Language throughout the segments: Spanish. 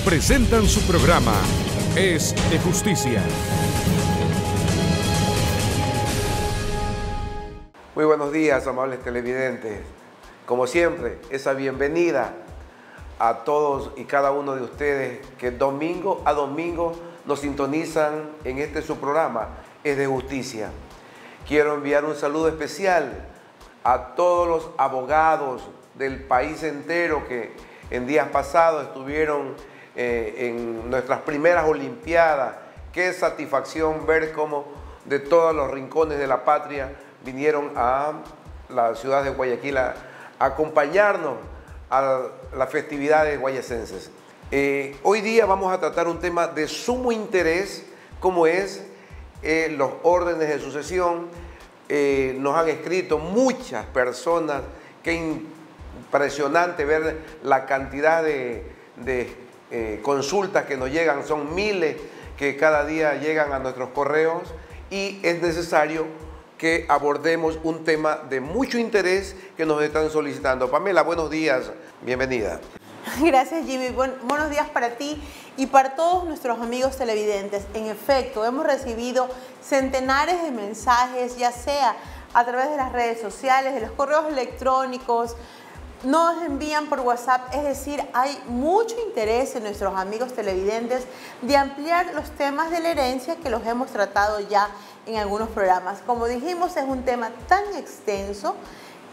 presentan su programa Es de Justicia. Muy buenos días, amables televidentes. Como siempre, esa bienvenida a todos y cada uno de ustedes que domingo a domingo nos sintonizan en este su programa, Es de Justicia. Quiero enviar un saludo especial a todos los abogados del país entero que en días pasados estuvieron en nuestras primeras Olimpiadas. Qué satisfacción ver cómo de todos los rincones de la patria vinieron a la ciudad de Guayaquil a acompañarnos a las festividades guayacenses. Hoy día vamos a tratar un tema de sumo interés, como es los órdenes de sucesión. Nos han escrito muchas personas, qué impresionante ver la cantidad de consultas que nos llegan, son miles que cada día llegan a nuestros correos y es necesario que abordemos un tema de mucho interés que nos están solicitando. Pamela, buenos días, bienvenida. Gracias, Jimmy. Buenos días para ti y para todos nuestros amigos televidentes. En efecto, hemos recibido centenares de mensajes, ya sea a través de las redes sociales, de los correos electrónicos, nos envían por WhatsApp, es decir, hay mucho interés en nuestros amigos televidentes de ampliar los temas de la herencia que los hemos tratado ya en algunos programas. Como dijimos, es un tema tan extenso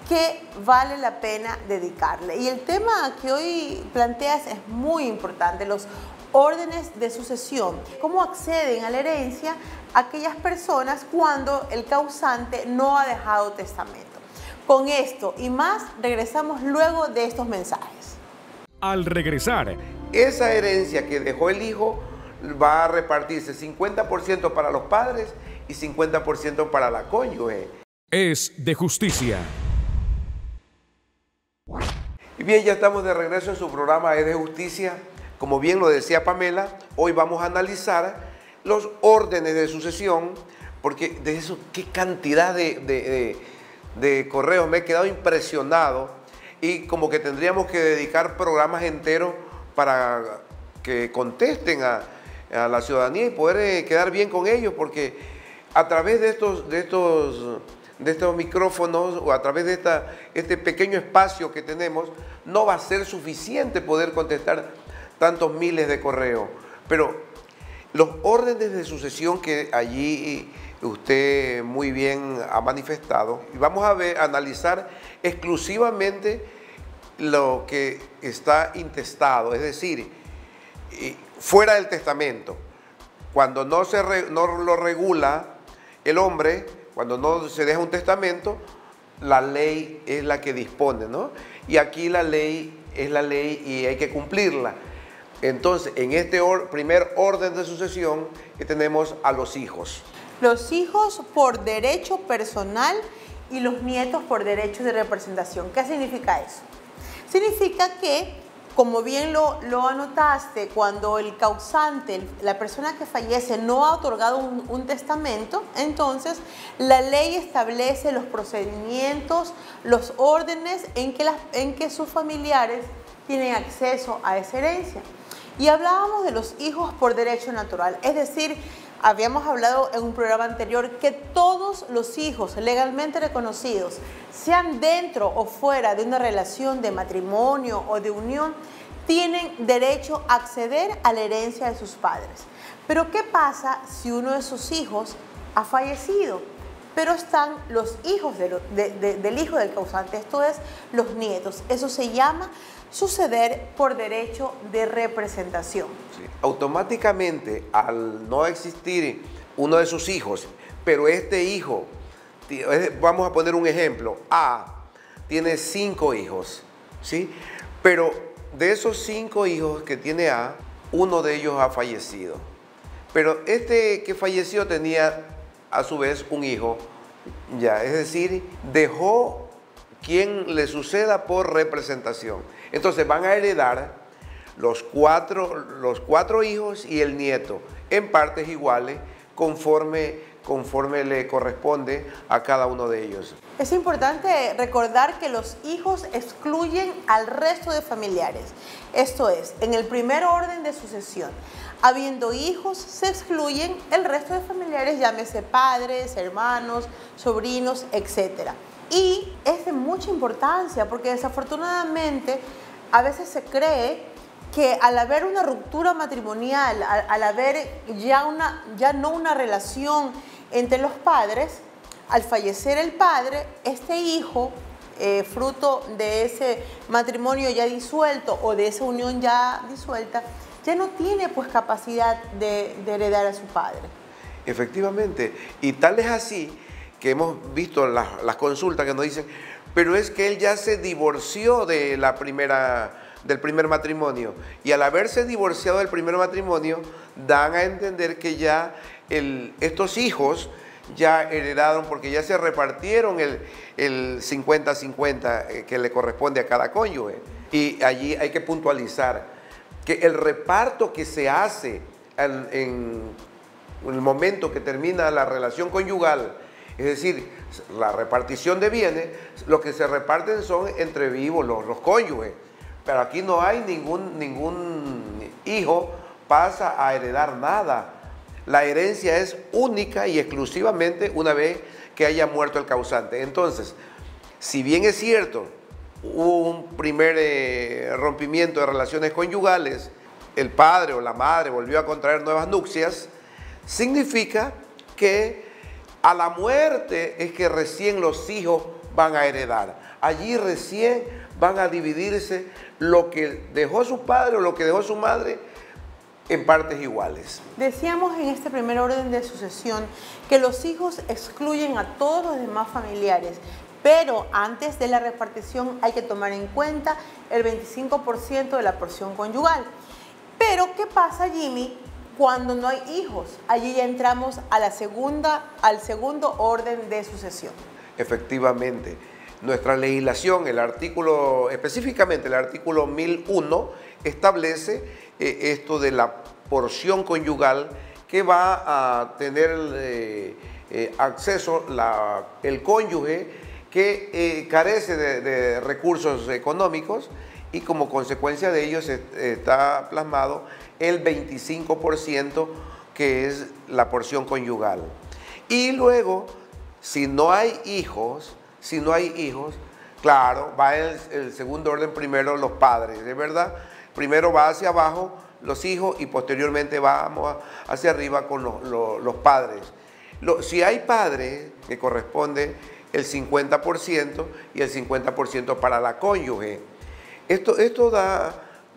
que vale la pena dedicarle. Y el tema que hoy planteas es muy importante, los órdenes de sucesión. ¿Cómo acceden a la herencia aquellas personas cuando el causante no ha dejado testamento? Con esto y más, regresamos luego de estos mensajes. Al regresar, esa herencia que dejó el hijo va a repartirse 50% para los padres y 50% para la cónyuge. Es de Justicia. Y bien, ya estamos de regreso en su programa Es de Justicia. Como bien lo decía Pamela, hoy vamos a analizar los órdenes de sucesión, porque de eso, qué cantidad de correos, me he quedado impresionado y como que tendríamos que dedicar programas enteros para que contesten a la ciudadanía y poder quedar bien con ellos, porque a través de estos micrófonos o a través de este pequeño espacio que tenemos, no va a ser suficiente poder contestar tantos miles de correos. Pero los órdenes de sucesión que allí usted muy bien ha manifestado, y vamos a analizar exclusivamente lo que está intestado, es decir, fuera del testamento. Cuando no lo regula el hombre, cuando no se deja un testamento, la ley es la que dispone, ¿no? Y aquí la ley es la ley y hay que cumplirla. Entonces, en este primer orden de sucesión que tenemos a los hijos. Los hijos por derecho personal y los nietos por derecho de representación. ¿Qué significa eso? Significa que, como bien lo anotaste, cuando el causante, la persona que fallece, no ha otorgado un testamento, entonces la ley establece los procedimientos, los órdenes en que sus familiares tienen acceso a esa herencia. Y hablábamos de los hijos por derecho natural, es decir, habíamos hablado en un programa anterior que todos los hijos legalmente reconocidos, sean dentro o fuera de una relación de matrimonio o de unión, tienen derecho a acceder a la herencia de sus padres. Pero ¿qué pasa si uno de sus hijos ha fallecido? Pero están los hijos del hijo del causante, esto es, los nietos. Eso se llama suceder por derecho de representación. Sí. Automáticamente, al no existir uno de sus hijos, pero este hijo, vamos a poner un ejemplo, A tiene 5 hijos, ¿sí? Pero de esos 5 hijos que tiene A, uno de ellos ha fallecido. Pero este que falleció tenía a su vez un hijo, ya, es decir, dejó quien le suceda por representación. Entonces van a heredar los cuatro hijos y el nieto en partes iguales conforme conforme le corresponde a cada uno de ellos. Es importante recordar que los hijos excluyen al resto de familiares. Esto es, en el primer orden de sucesión, habiendo hijos, se excluyen el resto de familiares, llámese padres, hermanos, sobrinos, etc. Y es de mucha importancia porque desafortunadamente a veces se cree que al haber una ruptura matrimonial, al haber ya no una relación entre los padres, al fallecer el padre, este hijo, fruto de ese matrimonio ya disuelto o de esa unión ya disuelta, ya no tiene pues capacidad de heredar a su padre. Efectivamente, y tal es así que hemos visto las consultas que nos dicen, pero es que él ya se divorció de del primer matrimonio, y al haberse divorciado del primer matrimonio, dan a entender que ya estos hijos ya heredaron, porque ya se repartieron el 50-50 que le corresponde a cada cónyuge. Y allí hay que puntualizar que el reparto que se hace en el momento que termina la relación conyugal, es decir, la repartición de bienes, lo que se reparten son entre vivos los cónyuges. Pero aquí no hay ningún hijo pasa a heredar nada. La herencia es única y exclusivamente una vez que haya muerto el causante. Entonces, si bien es cierto, hubo un primer rompimiento de relaciones conyugales, el padre o la madre volvió a contraer nuevas nupcias, significa que a la muerte es que recién los hijos van a heredar. Allí recién van a dividirse lo que dejó su padre o lo que dejó su madre en partes iguales. Decíamos en este primer orden de sucesión que los hijos excluyen a todos los demás familiares, pero antes de la repartición hay que tomar en cuenta el 25% de la porción conyugal. Pero, ¿qué pasa, Jimmy, cuando no hay hijos? Allí ya entramos a al segundo orden de sucesión. Efectivamente, nuestra legislación, específicamente el artículo 1001, establece esto de la porción conyugal que va a tener acceso el cónyuge que carece de recursos económicos, y como consecuencia de ello está plasmado el 25% que es la porción conyugal. Y luego, si no hay hijos, claro, va el segundo orden primero los padres, ¿de verdad? Primero va hacia abajo los hijos y posteriormente vamos hacia arriba con los padres. Si hay padres, que corresponde el 50% y el 50% para la cónyuge. Esto da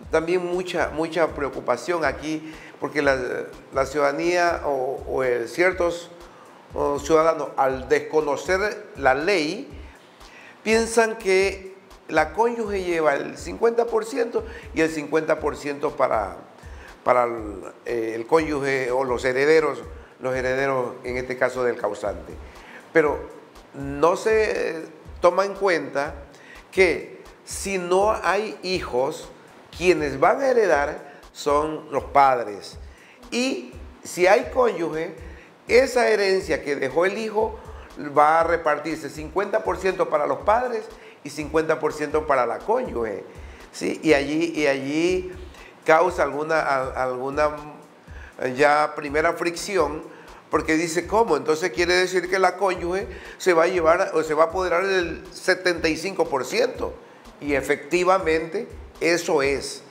también mucha preocupación aquí, porque la ciudadanía o ciertos ciudadanos, al desconocer la ley, piensan que la cónyuge lleva el 50% y el 50% para el cónyuge o los herederos en este caso del causante. Pero no se toma en cuenta que si no hay hijos, quienes van a heredar son los padres. Y si hay cónyuge, esa herencia que dejó el hijo va a repartirse 50% para los padres y 50% para la cónyuge, ¿sí? Y allí causa alguna ya primera fricción, porque dice, ¿cómo? Entonces quiere decir que la cónyuge se va a llevar o se va a apoderar del 75%. Y efectivamente eso es.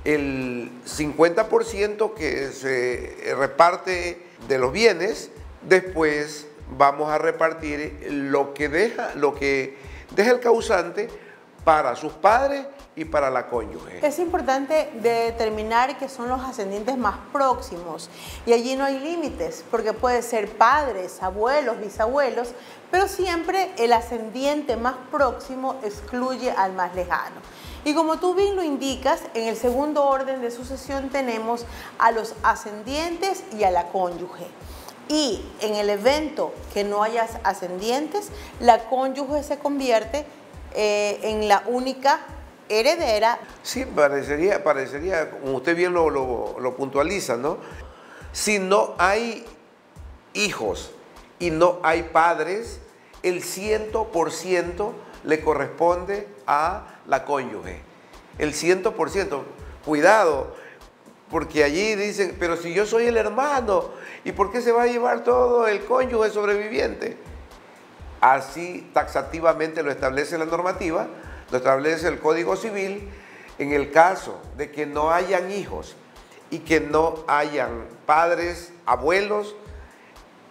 El 50% que se reparte de los bienes, después vamos a repartir lo que deja el causante para sus padres y para la cónyuge. Es importante determinar que son los ascendientes más próximos, y allí no hay límites, porque puede ser padres, abuelos, bisabuelos, pero siempre el ascendiente más próximo excluye al más lejano. Y como tú bien lo indicas, en el segundo orden de sucesión tenemos a los ascendientes y a la cónyuge. Y en el evento que no haya ascendientes, la cónyuge se convierte en la única heredera. Sí, parecería, como usted bien lo puntualiza, ¿no? Si no hay hijos y no hay padres, el 100% le corresponde a la cónyuge. El 100%. Cuidado, porque allí dicen, pero si yo soy el hermano, ¿y por qué se va a llevar todo el cónyuge sobreviviente? Así taxativamente lo establece la normativa, lo establece el Código Civil. En el caso de que no hayan hijos y que no hayan padres, abuelos,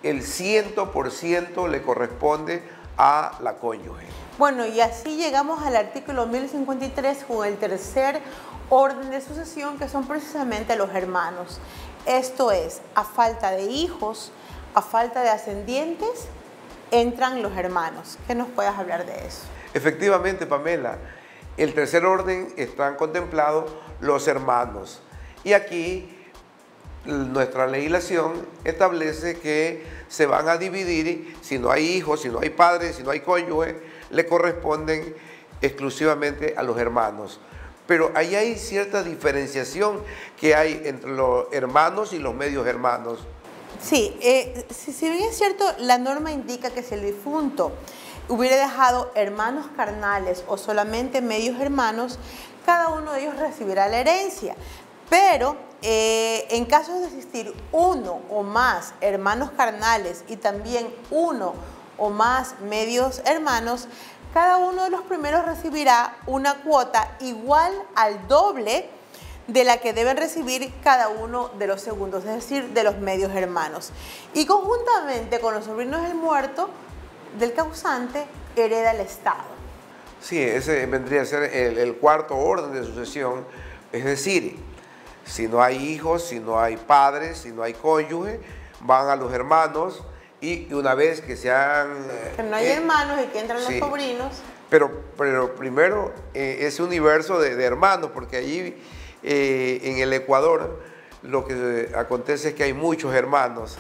el 100% le corresponde a la cónyuge. Bueno, y así llegamos al artículo 1053 con el tercer orden de sucesión, que son precisamente los hermanos. Esto es, a falta de hijos, a falta de ascendientes, entran los hermanos. ¿Qué nos puedes hablar de eso? Efectivamente, Pamela, el tercer orden están contemplados los hermanos. Y aquí nuestra legislación establece que se van a dividir, si no hay hijos, si no hay padres, si no hay cónyuge, le corresponden exclusivamente a los hermanos. Pero ahí hay cierta diferenciación que hay entre los hermanos y los medios hermanos. Sí, si bien es cierto, la norma indica que si el difunto hubiera dejado hermanos carnales o solamente medios hermanos, cada uno de ellos recibirá la herencia. Pero en caso de existir uno o más hermanos carnales y también uno o más medios hermanos, cada uno de los primeros recibirá una cuota igual al doble de la que deben recibir cada uno de los segundos, es decir, de los medios hermanos. Y conjuntamente con los sobrinos del muerto, del causante, hereda el Estado. Sí, ese vendría a ser el cuarto orden de sucesión, es decir, si no hay hijos, si no hay padres, si no hay cónyuge, van a los hermanos y una vez que sean... Que no hay hermanos y que entran los sobrinos. Pero primero ese universo de hermanos, porque allí en el Ecuador lo que acontece es que hay muchos hermanos,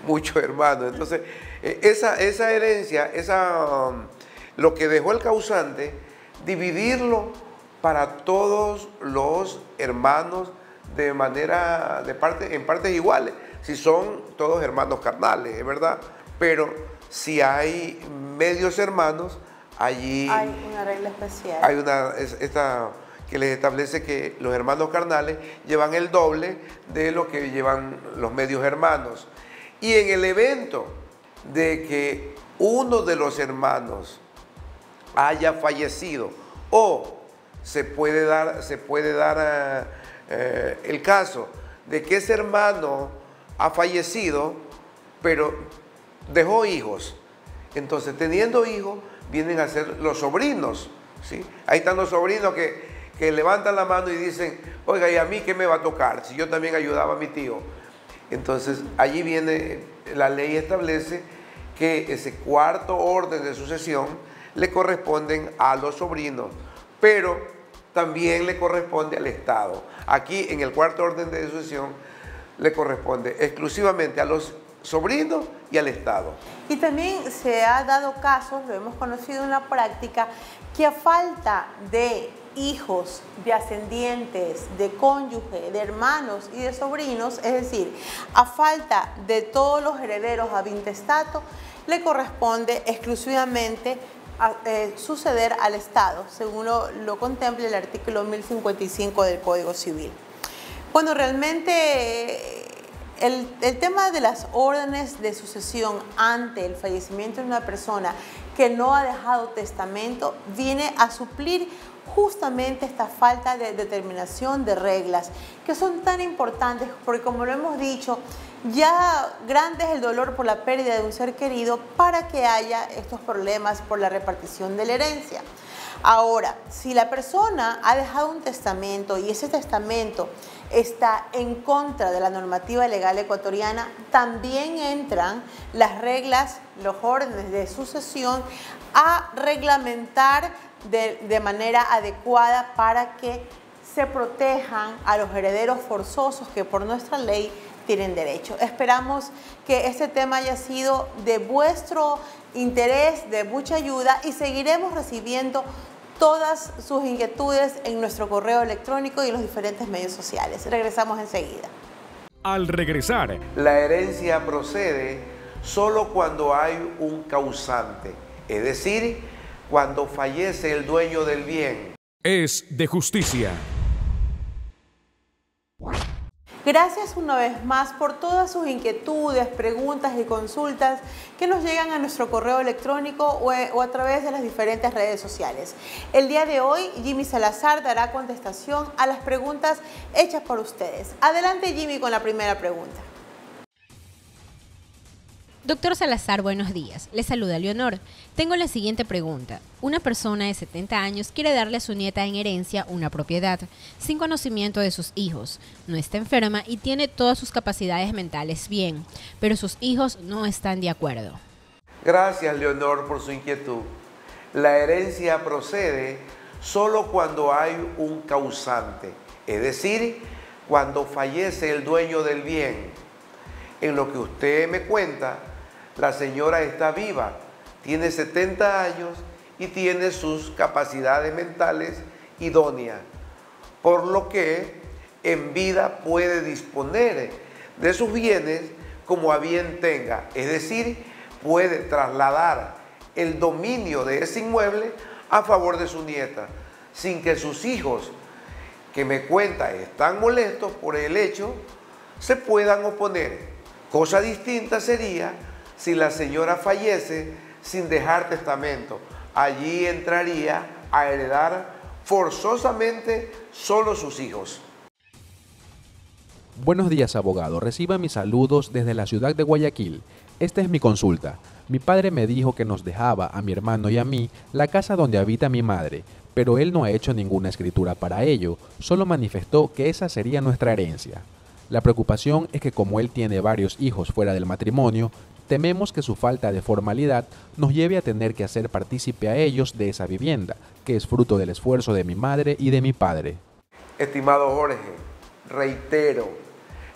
muchos hermanos. Entonces, esa herencia, lo que dejó el causante, dividirlo para todos los hermanos en partes iguales, si son todos hermanos carnales, es verdad, pero si hay medios hermanos, allí hay una regla especial. Hay esta que les establece que los hermanos carnales llevan el doble de lo que llevan los medios hermanos. Y en el evento de que uno de los hermanos haya fallecido o se puede dar el caso de que ese hermano ha fallecido, pero dejó hijos. Entonces, teniendo hijos, vienen a ser los sobrinos, ¿sí? Ahí están los sobrinos que levantan la mano y dicen, oiga, ¿y a mí qué me va a tocar? Si yo también ayudaba a mi tío. Entonces, allí viene, la ley establece que ese cuarto orden de sucesión le corresponden a los sobrinos, pero también le corresponde al Estado. Aquí, en el cuarto orden de sucesión, le corresponde exclusivamente a los sobrinos y al Estado. Y también se ha dado casos, lo hemos conocido en la práctica, que a falta de hijos, de ascendientes, de cónyuge, de hermanos y de sobrinos, es decir, a falta de todos los herederos ab intestato, le corresponde exclusivamente suceder al Estado, según lo contempla el artículo 1055 del Código Civil. Bueno, realmente el tema de las órdenes de sucesión ante el fallecimiento de una persona que no ha dejado testamento viene a suplir justamente esta falta de determinación de reglas que son tan importantes porque, como lo hemos dicho, ya grande es el dolor por la pérdida de un ser querido para que haya estos problemas por la repartición de la herencia. Ahora, si la persona ha dejado un testamento y ese testamento está en contra de la normativa legal ecuatoriana, también entran las reglas, los órdenes de sucesión a reglamentar de manera adecuada para que se protejan a los herederos forzosos que por nuestra ley tienen derecho. Esperamos que este tema haya sido de vuestro interés, de mucha ayuda, y seguiremos recibiendo todas sus inquietudes en nuestro correo electrónico y en los diferentes medios sociales. Regresamos enseguida. Al regresar, la herencia procede solo cuando hay un causante, es decir, cuando fallece el dueño del bien. Es de justicia. Gracias una vez más por todas sus inquietudes, preguntas y consultas que nos llegan a nuestro correo electrónico o a través de las diferentes redes sociales. El día de hoy, Jimmy Salazar dará contestación a las preguntas hechas por ustedes. Adelante, Jimmy, con la primera pregunta. Doctor Salazar, buenos días. Le saluda Leonor. Tengo la siguiente pregunta. Una persona de 70 años quiere darle a su nieta en herencia una propiedad, sin conocimiento de sus hijos. No está enferma y tiene todas sus capacidades mentales bien, pero sus hijos no están de acuerdo. Gracias, Leonor, por su inquietud. La herencia procede solo cuando hay un causante, es decir, cuando fallece el dueño del bien. En lo que usted me cuenta, la señora está viva, tiene 70 años y tiene sus capacidades mentales idóneas, por lo que en vida puede disponer de sus bienes como a bien tenga, es decir, puede trasladar el dominio de ese inmueble a favor de su nieta, sin que sus hijos, que me cuenta están molestos por el hecho, se puedan oponer. Cosa distinta sería si la señora fallece sin dejar testamento. Allí entraría a heredar forzosamente solo sus hijos. Buenos días, abogado. Reciba mis saludos desde la ciudad de Guayaquil. Esta es mi consulta. Mi padre me dijo que nos dejaba a mi hermano y a mí la casa donde habita mi madre, pero él no ha hecho ninguna escritura para ello, solo manifestó que esa sería nuestra herencia. La preocupación es que como él tiene varios hijos fuera del matrimonio, tememos que su falta de formalidad nos lleve a tener que hacer partícipe a ellos de esa vivienda, que es fruto del esfuerzo de mi madre y de mi padre. Estimado Jorge, reitero,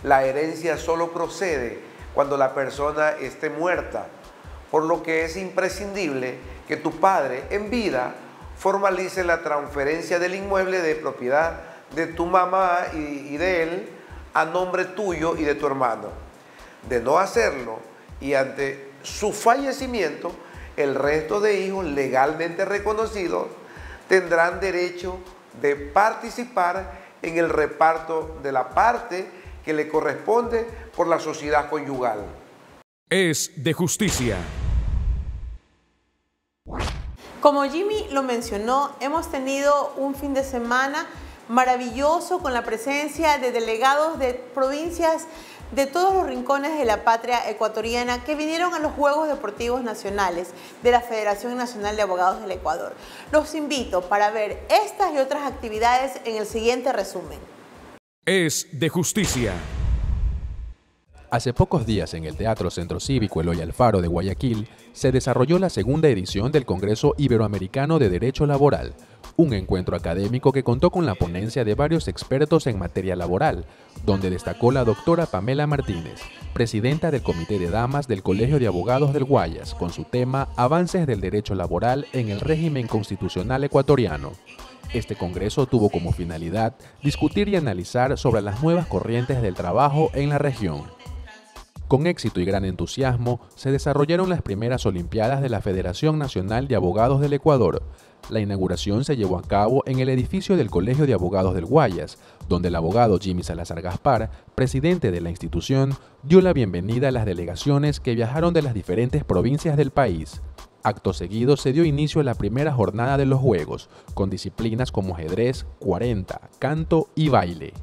la herencia solo procede cuando la persona esté muerta, por lo que es imprescindible que tu padre en vida formalice la transferencia del inmueble de propiedad de tu mamá y de él a nombre tuyo y de tu hermano. De no hacerlo y ante su fallecimiento, el resto de hijos legalmente reconocidos tendrán derecho de participar en el reparto de la parte que le corresponde por la sociedad conyugal. Es de justicia. Como Jimmy lo mencionó, hemos tenido un fin de semana maravilloso con la presencia de delegados de provincias de todos los rincones de la patria ecuatoriana que vinieron a los Juegos Deportivos Nacionales de la Federación Nacional de Abogados del Ecuador. Los invito para ver estas y otras actividades en el siguiente resumen. Es de justicia. Hace pocos días en el Teatro Centro Cívico Eloy Alfaro de Guayaquil se desarrolló la segunda edición del Congreso Iberoamericano de Derecho Laboral, un encuentro académico que contó con la ponencia de varios expertos en materia laboral, donde destacó la doctora Pamela Martínez, presidenta del Comité de Damas del Colegio de Abogados del Guayas, con su tema Avances del Derecho Laboral en el régimen constitucional ecuatoriano. Este congreso tuvo como finalidad discutir y analizar sobre las nuevas corrientes del trabajo en la región. Con éxito y gran entusiasmo, se desarrollaron las primeras Olimpiadas de la Federación Nacional de Abogados del Ecuador. La inauguración se llevó a cabo en el edificio del Colegio de Abogados del Guayas, donde el abogado Jimmy Salazar Gaspar, presidente de la institución, dio la bienvenida a las delegaciones que viajaron de las diferentes provincias del país. Acto seguido se dio inicio a la primera jornada de los Juegos, con disciplinas como ajedrez, 40, canto y baile.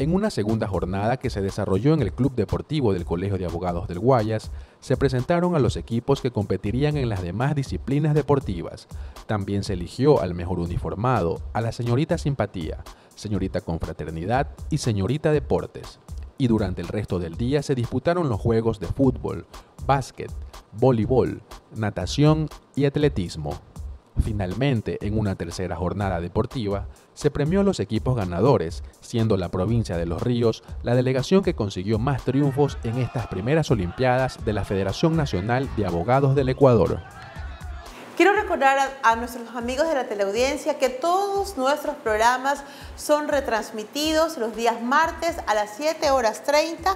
En una segunda jornada que se desarrolló en el Club Deportivo del Colegio de Abogados del Guayas, se presentaron a los equipos que competirían en las demás disciplinas deportivas. También se eligió al mejor uniformado, a la señorita Simpatía, señorita Confraternidad y señorita Deportes. Y durante el resto del día se disputaron los juegos de fútbol, básquet, voleibol, natación y atletismo. Finalmente, en una tercera jornada deportiva, se premió a los equipos ganadores, siendo la provincia de Los Ríos la delegación que consiguió más triunfos en estas primeras Olimpiadas de la Federación Nacional de Abogados del Ecuador. Quiero recordar a nuestros amigos de la teleaudiencia que todos nuestros programas son retransmitidos los días martes a las 7:30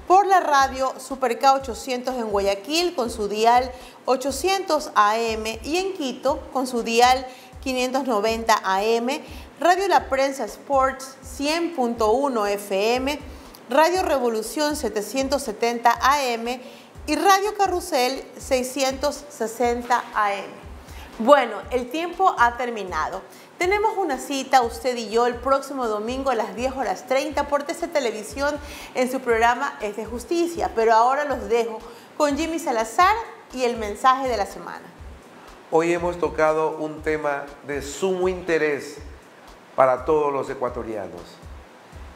por la radio Super K 800 en Guayaquil con su dial 800 AM y en Quito con su dial 590 AM, Radio La Prensa Sports 100.1 FM, Radio Revolución 770 AM y Radio Carrusel 660 AM. Bueno, el tiempo ha terminado. Tenemos una cita, usted y yo, el próximo domingo a las 10:30 por TC Televisión en su programa Es de Justicia. Pero ahora los dejo con Jimmy Salazar y el mensaje de la semana. Hoy hemos tocado un tema de sumo interés para todos los ecuatorianos.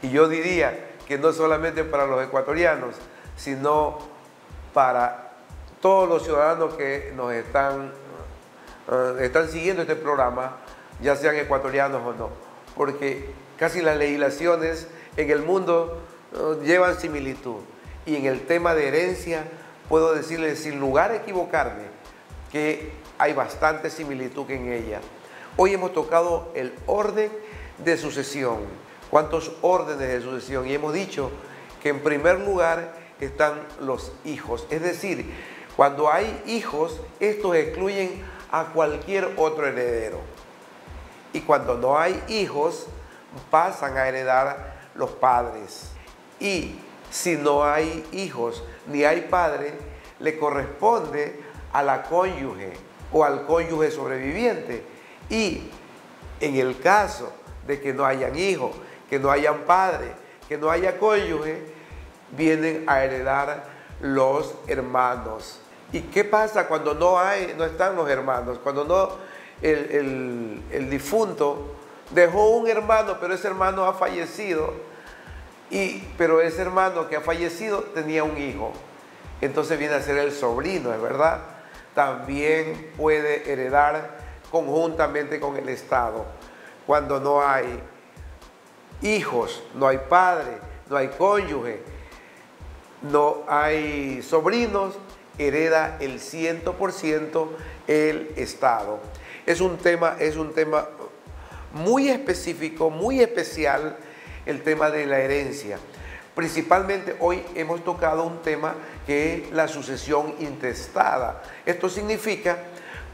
Y yo diría que no solamente para los ecuatorianos, sino para todos los ciudadanos que nos están siguiendo este programa, ya sean ecuatorianos o no, porque casi las legislaciones en el mundo llevan similitud. Y en el tema de herencia, puedo decirles sin lugar a equivocarme que hay bastante similitud en ella. Hoy hemos tocado el orden de sucesión. ¿Cuántos órdenes de sucesión? Y hemos dicho que en primer lugar están los hijos. Es decir, cuando hay hijos, estos excluyen a cualquier otro heredero. Y cuando no hay hijos, pasan a heredar los padres. Y si no hay hijos ni hay padre, le corresponde a la cónyuge o al cónyuge sobreviviente. Y en el caso de que no hayan hijos, que no hayan padre, que no haya cónyuge, vienen a heredar los hermanos. ¿Y qué pasa cuando no están los hermanos? Cuando el difunto dejó un hermano, pero ese hermano ha fallecido, pero ese hermano que ha fallecido tenía un hijo. Entonces viene a ser el sobrino, ¿es verdad? También puede heredar conjuntamente con el Estado. Cuando no hay hijos, no hay padre, no hay cónyuge, no hay sobrinos, hereda el 100% el Estado. Es un tema muy específico, muy especial, el tema de la herencia. Principalmente hoy hemos tocado un tema que es la sucesión intestada. Esto significa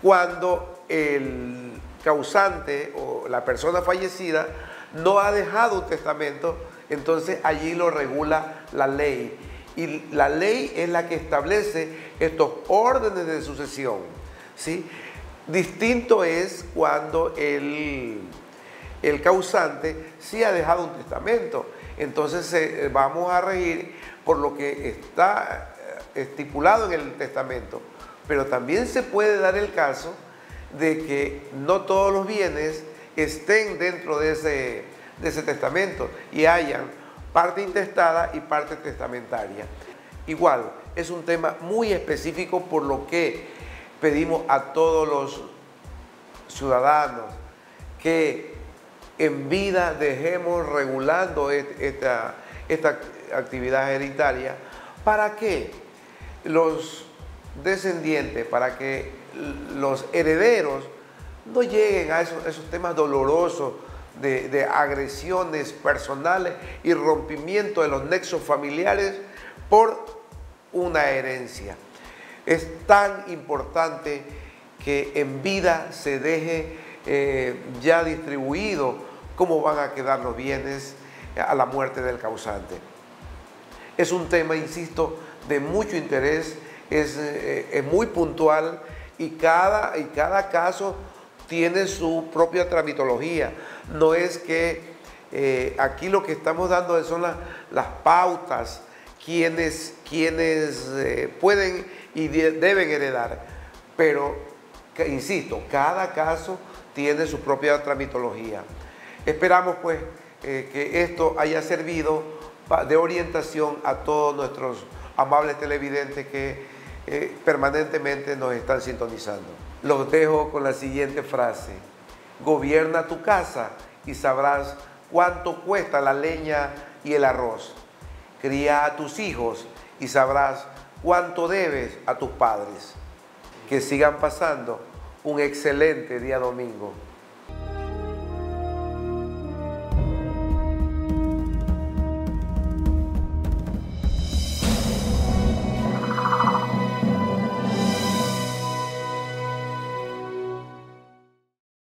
cuando el causante o la persona fallecida no ha dejado un testamento, entonces allí lo regula la ley. Y la ley es la que establece estos órdenes de sucesión, ¿sí? Distinto es cuando el causante sí ha dejado un testamento. Entonces vamos a regir por lo que está estipulado en el testamento. Pero también se puede dar el caso de que no todos los bienes estén dentro de ese testamento y hayan parte intestada y parte testamentaria. Igual, es un tema muy específico, por lo que pedimos a todos los ciudadanos que en vida dejemos regulando esta actividad hereditaria para que los descendientes, para que los herederos no lleguen a esos temas dolorosos de agresiones personales y rompimiento de los nexos familiares por una herencia. Es tan importante que en vida se deje ya distribuido cómo van a quedar los bienes a la muerte del causante. Es un tema, insisto, de mucho interés, es muy puntual y cada caso tiene su propia tramitología. No es que aquí lo que estamos dando son las pautas, quienes pueden y deben heredar, pero insisto, cada caso tiene su propia tramitología. Esperamos pues que esto haya servido de orientación a todos nuestros amables televidentes que permanentemente nos están sintonizando. Los dejo con la siguiente frase: gobierna tu casa y sabrás cuánto cuesta la leña y el arroz. Cría a tus hijos y sabrás cuánto debes a tus padres. Que sigan pasando un excelente día domingo.